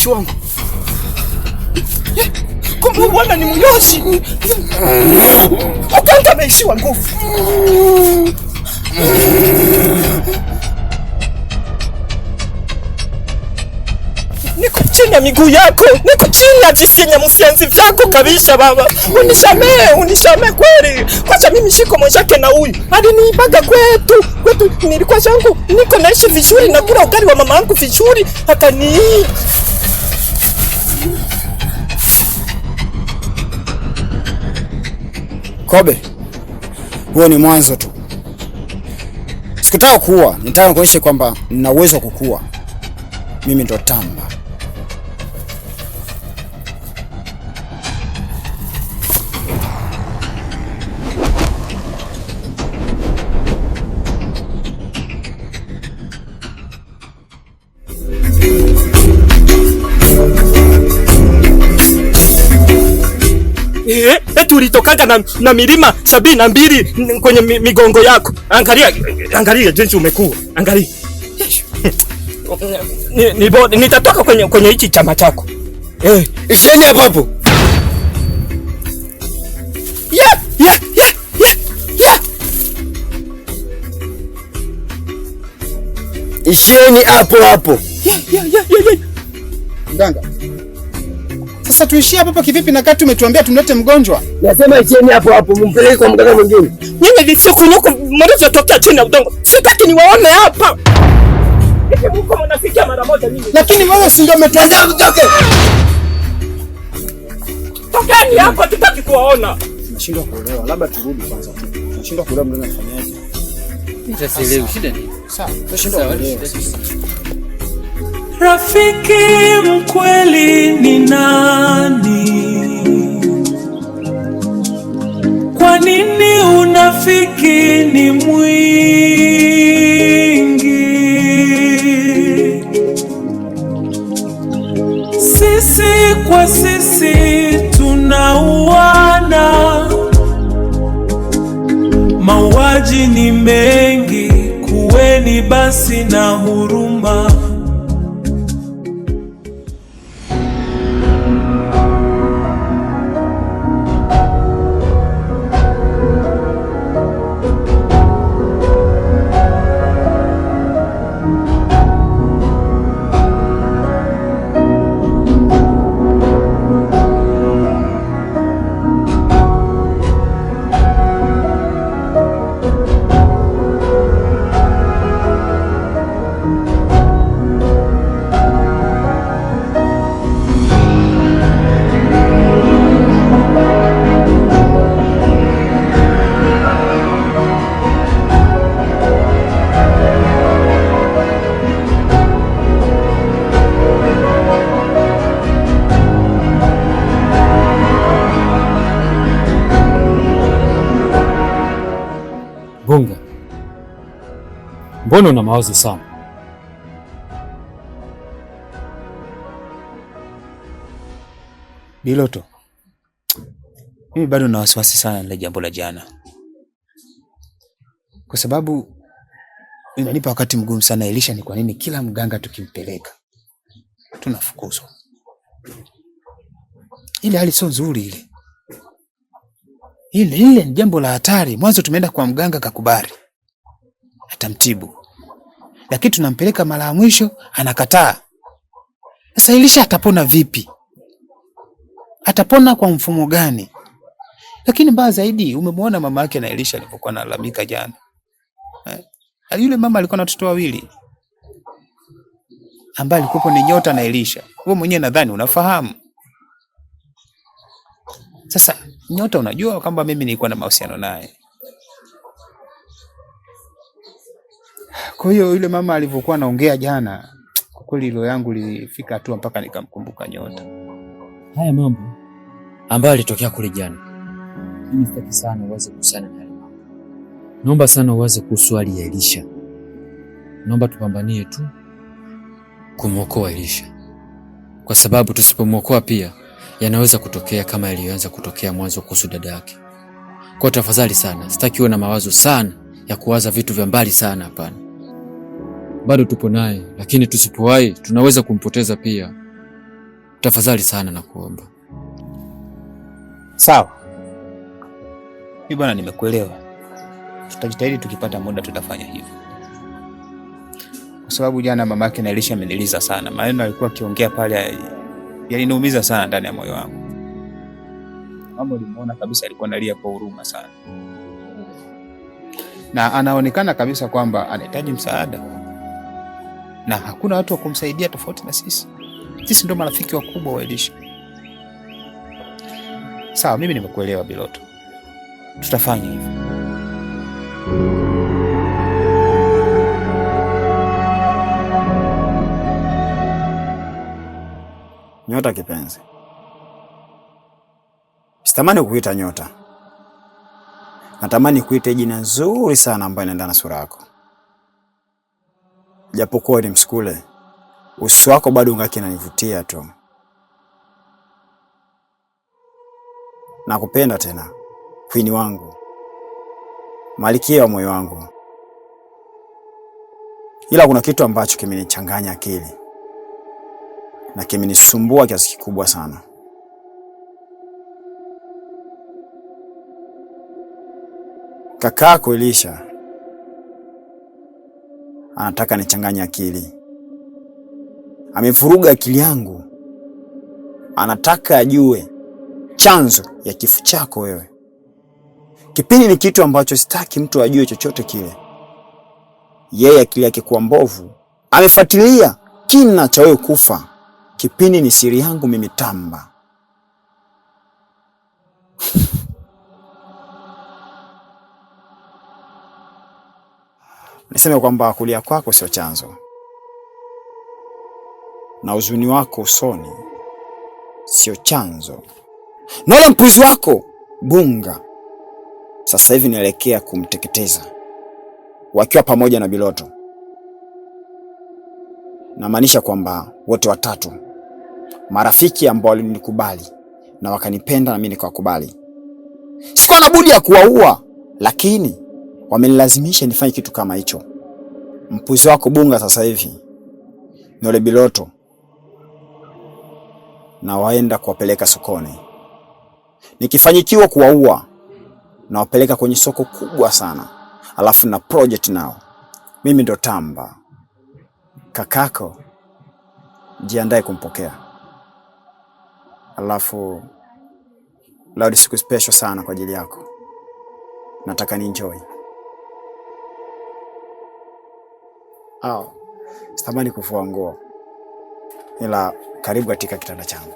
mtumishi wangu. Kumbe bwana ni mnyoshi. Mganga ameishiwa nguvu. Niko chini ya miguu yako. Niko chini ya jisinya msianzi vyako kabisa baba. Unisamee kweli. Kwacha mimi shiko mwenzake na huyu. Hadi niibaga kwetu. Nilikuwa zangu. Niko naishi vizuri na kula ugali wa mama yangu vizuri. Hata ni Kobe, huo ni mwanzo tu. Sikutaka kuua, nitaka kuonyesha kwamba nina uwezo wa kukua. Mimi ndo Tamba. Ulitokaga na milima 72 kwenye migongo yako. Angalia jinsi umekuwa. Angalia. Nitatoka kwenye hichi chama chako. Isheni hapo hapo. Ya. Isheni hapo hapo. Ya. Mganga. Sasa tuishie hapa kivipi na kati umetuambia tumlete mgonjwa? Nasema isheni hapo hapo, mpeleke kwa mganga mwingine. Nyinyi visikunyuko mnazotokea chini ya udongo. Sitaki niwaone hapa. Hivi mko mnafikia mara moja nini? Lakini wewe si ndio umetuambia tutoke. Tokeni hapa, tutaki kuwaona. Tunashindwa kuelewa, labda turudi kwanza. Tunashindwa kuelewa mnaweza kufanyaje? Nitasielewa shida ni. Sawa, tunashindwa kuelewa. Rafiki mkweli ni nani? Kwa nini unafiki ni mwingi? Sisi kwa sisi tunauana, mauaji ni mengi, kuweni basi na huruma. Bunga, mbona una mawazo sana? Biloto, mimi bado na wasiwasi sana na jambo la jana, kwa sababu inanipa wakati mgumu sana. Elisha, ni kwa nini kila mganga tukimpeleka tunafukuzwa? Ile hali sio nzuri. Ile ni jambo la hatari. Mwanzo tumeenda kwa mganga kakubali atamtibu, lakini tunampeleka mara ya mwisho anakataa. Sasa Elisha atapona vipi? Atapona kwa mfumo gani? Lakini mbaya zaidi, umemwona mama yake na Elisha alipokuwa analalamika jana. Yule mama alikuwa na watoto wawili ambaye alikuwa ni Nyota na Elisha. Wewe mwenyewe nadhani unafahamu. Sasa Nyota, unajua kwamba mimi nilikuwa na mahusiano naye. Kwa hiyo yule mama alivyokuwa anaongea jana, kwa kweli roho yangu ilifika hatua mpaka nikamkumbuka Nyota. Haya mambo ambayo yalitokea kule jana, mimi sitaki sana uwaze kuhusiana na hayo mambo. Naomba sana uwaze kuhusu hali ya Elisha. Naomba tupambanie tu kumwokoa Elisha, kwa sababu tusipomwokoa pia yanaweza kutokea kama yaliyoanza kutokea mwanzo kuhusu dada yake. Kwa tafadhali sana, sitaki uwe na mawazo sana ya kuwaza vitu vya mbali sana, hapana. Bado tupo naye, lakini tusipowahi tunaweza kumpoteza pia. tafadhali sana na kuomba. Sawa. Mimi bwana nimekuelewa. Tutajitahidi tukipata muda tutafanya hivyo. Kwa sababu jana mamake na Elisha ameniliza sana. Maneno alikuwa akiongea pale yaliniumiza sana ndani ya moyo wangu. Mama ulimuona kabisa alikuwa analia kwa huruma sana. Na anaonekana kabisa kwamba anahitaji msaada. Na hakuna watu wa kumsaidia tofauti na sisi. Sisi ndio marafiki wakubwa wa Elisha. Sawa, mimi nimekuelewa Biloto. Tutafanya hivyo. Nyota kipenzi. Sitamani kukuita Nyota. Natamani kuita jina nzuri sana ambayo inaendana na sura yako. Japokuwa ni msukule, uso wako bado ungaki unanivutia tu. Nakupenda tena, queen wangu. Malkia wa moyo wangu. Ila kuna kitu ambacho kimenichanganya akili na kimenisumbua kiasi kikubwa sana. Kakako Elisha anataka nichanganye akili. Amevuruga akili yangu. Anataka ajue chanzo ya kifo chako wewe. Kipindi ni kitu ambacho sitaki mtu ajue chochote kile. Yeye akili yake kuwa mbovu. Amefuatilia kina cha wewe kufa. Kipindi ni siri yangu mimi Tamba. Niseme kwamba kulia kwako sio chanzo. Na huzuni wako usoni sio chanzo. Na ule mpuzi wako Bunga sasa hivi naelekea kumteketeza wakiwa pamoja na Biloto. Namaanisha kwamba wote watatu marafiki ambao walinikubali na wakanipenda na mimi nikawakubali. Sikuwa na budi ya kuwaua, lakini wamenilazimisha nifanye kitu kama hicho. Mpuzi wako Bunga sasa hivi na ule Biloto na waenda kuwapeleka sokoni. Nikifanyikiwa kuwaua na wapeleka kwenye soko kubwa sana. Alafu na project nao. Mimi ndo Tamba. Kakako jiandae kumpokea. Alafu leo ni siku special sana kwa ajili yako. Nataka ni enjoy. Sitamani kufua nguo. Ila karibu katika kitanda changu.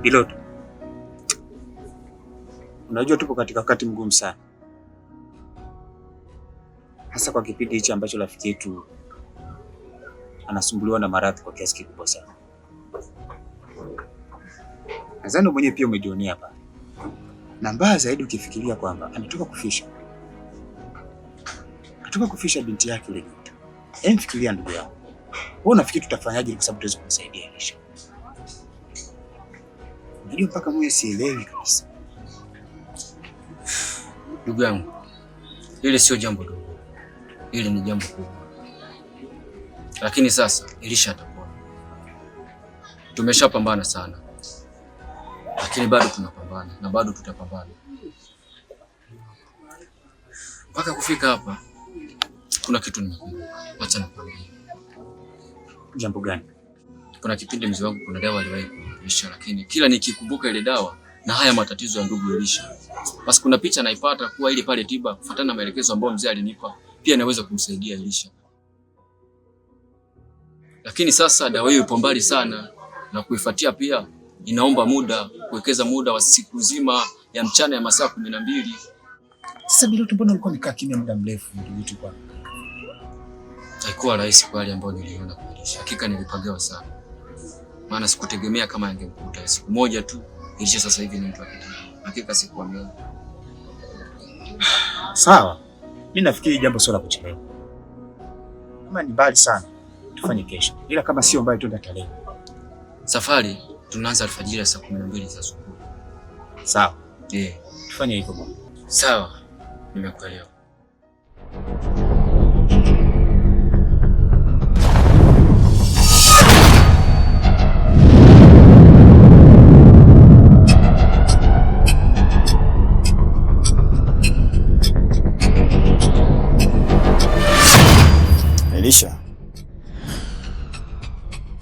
Biloto, unajua tupo katika wakati mgumu sana, hasa kwa kipindi hichi ambacho rafiki yetu anasumbuliwa na maradhi kwa kiasi kikubwa sana. Nadhani mwenyewe pia umejionea hapa, na mbaya zaidi ukifikiria kwamba ametoka kufisha binti yake ile Nyota. Fikiria ndugu yangu, wewe unafikiri tutafanyaje kwa sababu tuweze kumsaidia Elisha? Unajua mpaka mimi sielewi kabisa. Ndugu yangu, ile sio jambo dogo. Ile ni jambo kubwa. Lakini sasa Elisha atapona. Tumeshapambana sana. Lakini bado tunapambana na bado tutapambana. Mpaka kufika hapa kuna kitu nimekumbuka. Acha nikwambie. Jambo gani? Kuna kipindi mzee wangu kuna dawa aliwahi kunilisha, lakini kila nikikumbuka ile dawa na haya matatizo ya ndugu Elisha, basi kuna picha naipata kuwa ile pale tiba kufuatana na maelekezo ambayo mzee alinipa pia naweza kumsaidia Elisha. lakini sasa dawa hiyo ipo mbali sana na kuifuatia pia inaomba muda, kuwekeza muda wa siku nzima ya mchana ya masaa 12. Sasa Biloto, mbona ulikuwa umekaa kimya muda mrefu ndugu yetu kwa? Haikuwa rahisi kwa hali ambayo niliona kuilisha. Hakika nilipagawa sana. Maana sikutegemea kama angemkuta siku moja tu. Ilisha sasa hivi ni mtu akitaka. Hakika sikuamini. Sawa. Mimi nafikiri jambo sio la kuchelewa. Kama ni mbali sana, tufanye kesho. Ila kama sio mbali tuende tarehe. Safari tunaanza alfajiri ya saa 12 za asubuhi. Sawa. Tufanye hivyo bwana. Sawa. Nimekuelewa. Elisha,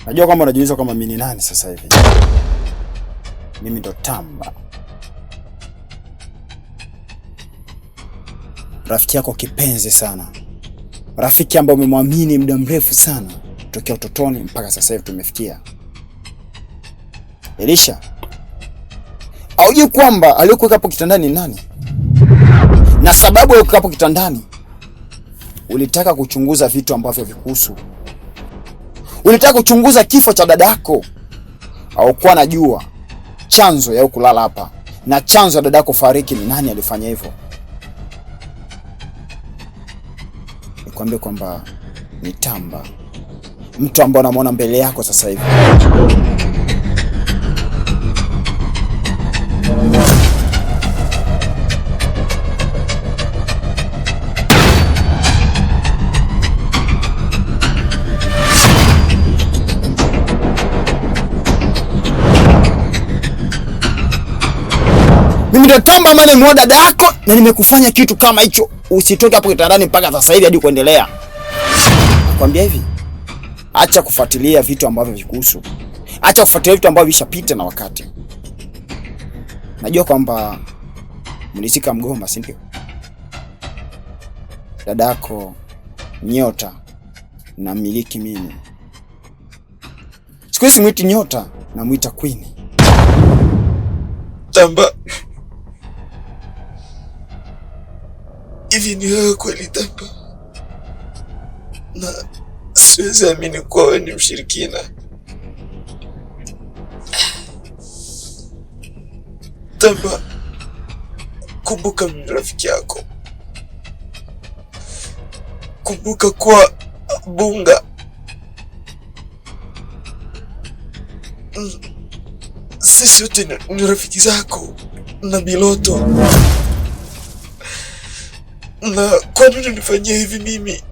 najua kwamba unajiuliza kama mimi ni nani sasa hivi. Mimi ndo Tamba, rafiki yako kipenzi sana, rafiki ambaye umemwamini muda mrefu sana tokea utotoni mpaka sasa hivi tumefikia. Elisha, haujui kwamba aliyokuweka hapo kitandani ni nani? Na sababu ya kuweka hapo kitandani, ulitaka kuchunguza vitu ambavyo vikuhusu. Ulitaka kuchunguza kifo cha dada yako. Haukuwa najua chanzo ya kulala hapa na chanzo ya dada yako fariki ni nani alifanya hivyo. Nikwambie kwamba ni Tamba, mtu ambaye unamwona mbele yako sasa hivi. Mimi ndo Tamba ambaye nimeoa dada yako na nimekufanya kitu kama hicho. Usitoke hapo kitandani mpaka sasa hivi hadi kuendelea. Nakwambia hivi, acha kufuatilia vitu ambavyo vikuhusu. Acha kufuatilia vitu ambavyo vishapita na wakati. Najua kwamba mlizika mgomba, si ndio? Dada yako Nyota na miliki mimi. Siku hizi mwiti Nyota na mwita Queen. Tamba, hivi ni wewe kweli Tamba? Na siwezi amini kuwa wewe ni mshirikina. Tamba, kumbuka mimi rafiki yako. Kumbuka kuwa Bunga sisi wote ni rafiki zako na Biloto. Na kwa nini unifanyia hivi mimi?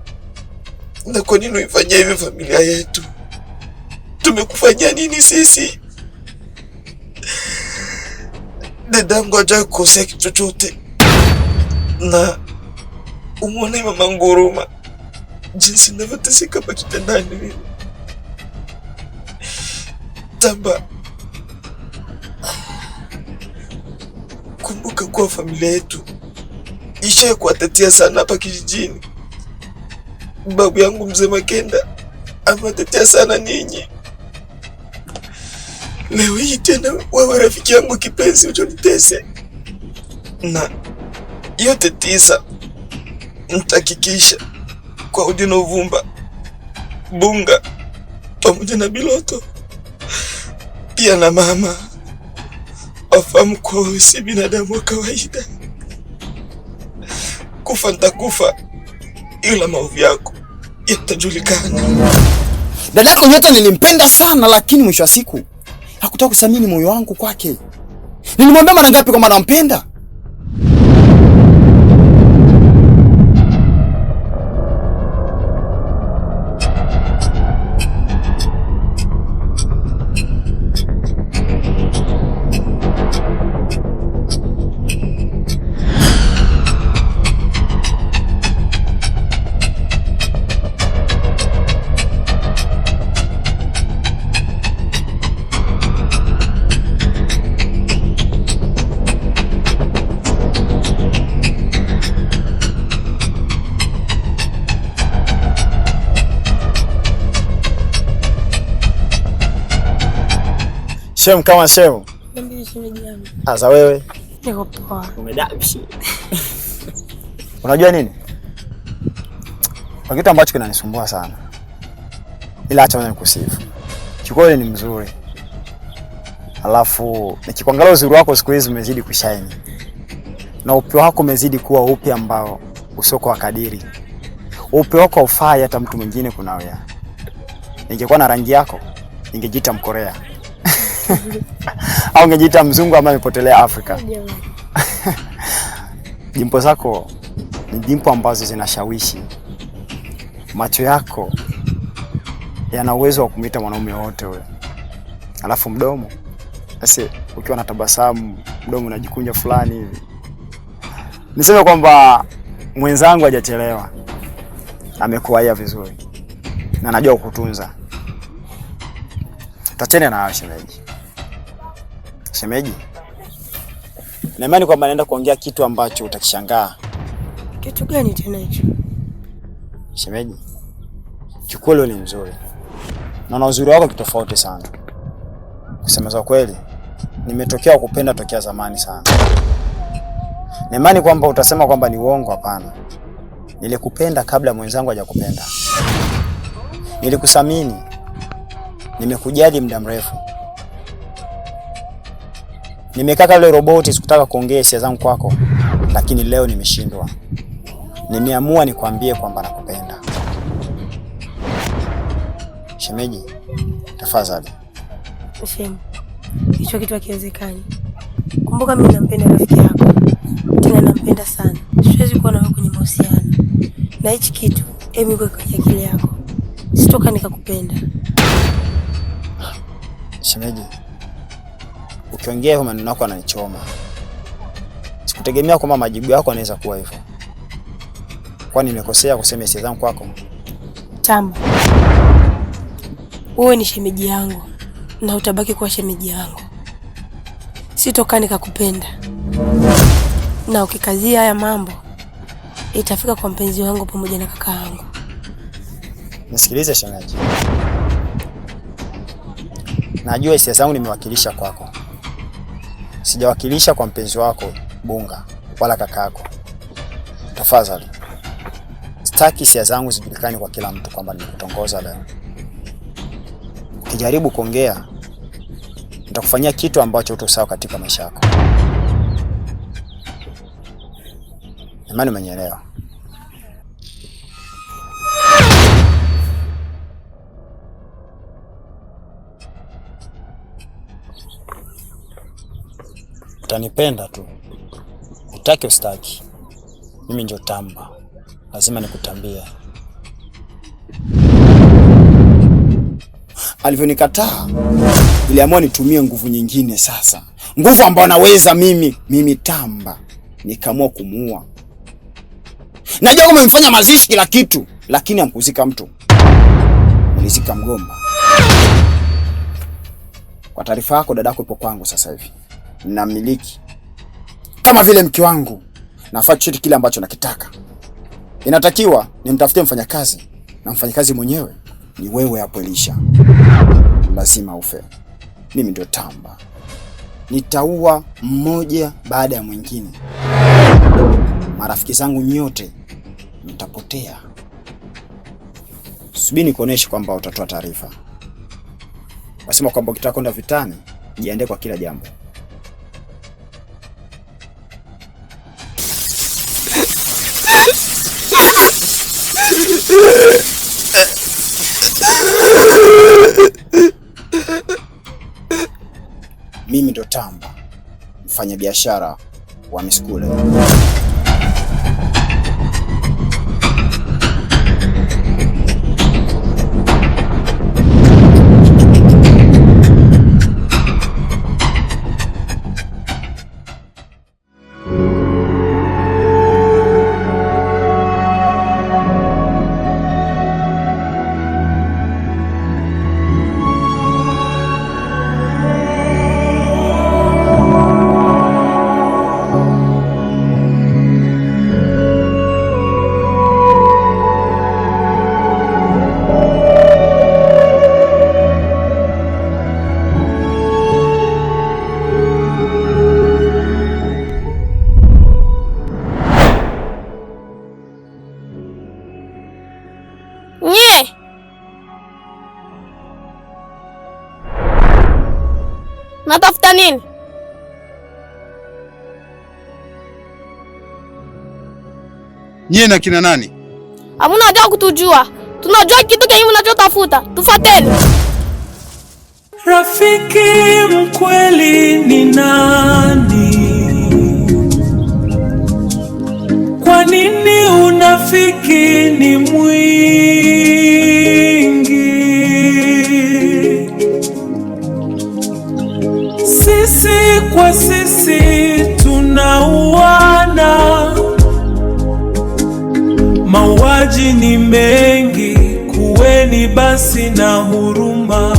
Na kwa nini unifanyia hivi familia yetu? Tumekufanyia nini sisi? Dadangu hajawahi kukosea kitu chochote. Na umwone mama Nguruma jinsi ninavyoteseka hapa kitandani mimi. Tamba, kumbuka kuwa familia yetu ishaye kuwatetea sana hapa kijijini. Babu yangu mzee Makenda ametetea sana ninyi. Leo hii tena wewe rafiki yangu kipenzi ujonitese. Na yote tisa mtakikisha kwa udi na uvumba Bunga pamoja na Biloto pia na mama wafahamu kwa wewe si binadamu wa kawaida. Kufa nitakufa, ila maovu yako yatajulikana. Dada yako Nyota nilimpenda sana, lakini mwisho wa siku hakutaka kusamini moyo wangu kwake. Nilimwambia mara ngapi kwamba nampenda? Shem kama shem. Niambie shemeji yangu. Asa wewe? Niko poa. Umedabshi. Unajua nini? Kwa kitu ambacho kinanisumbua sana. Ila acha mimi nikusifu. Kikweli ni mzuri. Alafu nikikuangalia uzuri wako siku hizi umezidi kushine. Na upeo wako umezidi kuwa upe ambao usoko wa kadiri. Upeo wako ufai hata mtu mwingine kunawea. Ningekuwa na rangi yako, ningejiita Mkorea. Au ningejiita mzungu ambaye amepotelea Afrika. Dimpo zako ni dimpo ambazo zinashawishi. Macho yako yana uwezo wa kumwita mwanaume wote wewe. Alafu mdomo, basi ukiwa na tabasamu, mdomo unajikunja fulani hivi. Niseme kwamba mwenzangu hajachelewa. Amekuwaia vizuri. Na anajua kukutunza. Tatene na shemeji. Shemeji. Na imani kwamba naenda kuongea kitu ambacho utakishangaa. Kitu gani tena hicho? Shemeji. Kikweli ni mzuri. Na uzuri wako kitofauti sana. Kusema za kweli, nimetokea kupenda tokea zamani sana. Na imani kwamba utasema kwamba ni uongo, hapana. Nilikupenda kabla mwenzangu hajakupenda. Nilikusamini. Nimekujali muda mrefu. Nimekaa kama roboti sikutaka kuongea hisia zangu kwako, lakini leo nimeshindwa. Nimeamua nikwambie kwamba nakupenda. Shemeji, tafadhali. Shem. Hicho kitu hakiwezekani. Kumbuka mimi nampenda rafiki yako. Tena nampenda sana. Siwezi kuwa na wewe kwenye mahusiano. Na hichi kitu, hebu kwa akili yako. Sitoka nikakupenda. Shemeji, ukiongea hivyo maneno yako yananichoma. Sikutegemea kwamba majibu yako yanaweza kuwa hivyo. Kwani nimekosea kusema hisia zangu kwako? Tamba. Wewe ni shemeji yangu na utabaki kuwa shemeji yangu. Sitoka nikakupenda. Na ukikazia haya mambo itafika kwa mpenzi wangu pamoja na kaka yangu. Nisikilize shemeji. Najua hisia zangu nimewakilisha kwako. Sijawakilisha kwa mpenzi wako Bunga wala kaka yako. Tafadhali. Sitaki hisia zangu zijulikane kwa kila mtu kwamba nimekutongoza leo. Ukijaribu kuongea, nitakufanyia kitu ambacho hutosahau katika maisha yako. Imani umenielewa? Utanipenda tu. Utaki ustaki. Mimi ndio Tamba. Lazima nikutambie. Alivyonikataa, niliamua nitumie nguvu nyingine sasa. Nguvu ambayo naweza mimi Tamba. Nikaamua kumuua. Najua kama umemfanya mazishi kila kitu, lakini hamkuzika mtu. Ulizika mgomba. Kwa taarifa yako, dadako ipo kwangu sasa hivi. Ninamiliki kama vile mke wangu. Nafaa chochote kile ambacho nakitaka. Inatakiwa nimtafutie mfanyakazi, na mfanyakazi mwenyewe ni wewe hapo Elisha. Lazima ufe. Mimi ndio Tamba. Nitaua mmoja baada ya mwingine. Marafiki zangu nyote mtapotea. Subiri nikuoneshe kwamba utatoa taarifa. Wasema kwamba ukitaka kwenda vitani, jiandae kwa kila jambo. Mimi ndo Tamba, mfanya biashara wa miskule. Natafuta nini? Nyie na kina nani? Hamuna haja kutujua. Tunajua kitu kenye mnachotafuta. Tufuateni. Rafiki mkweli ni nani? Kwa nini unafiki ni mwingi? Sisi kwa sisi tunauana, mauaji ni mengi, kuweni basi na huruma.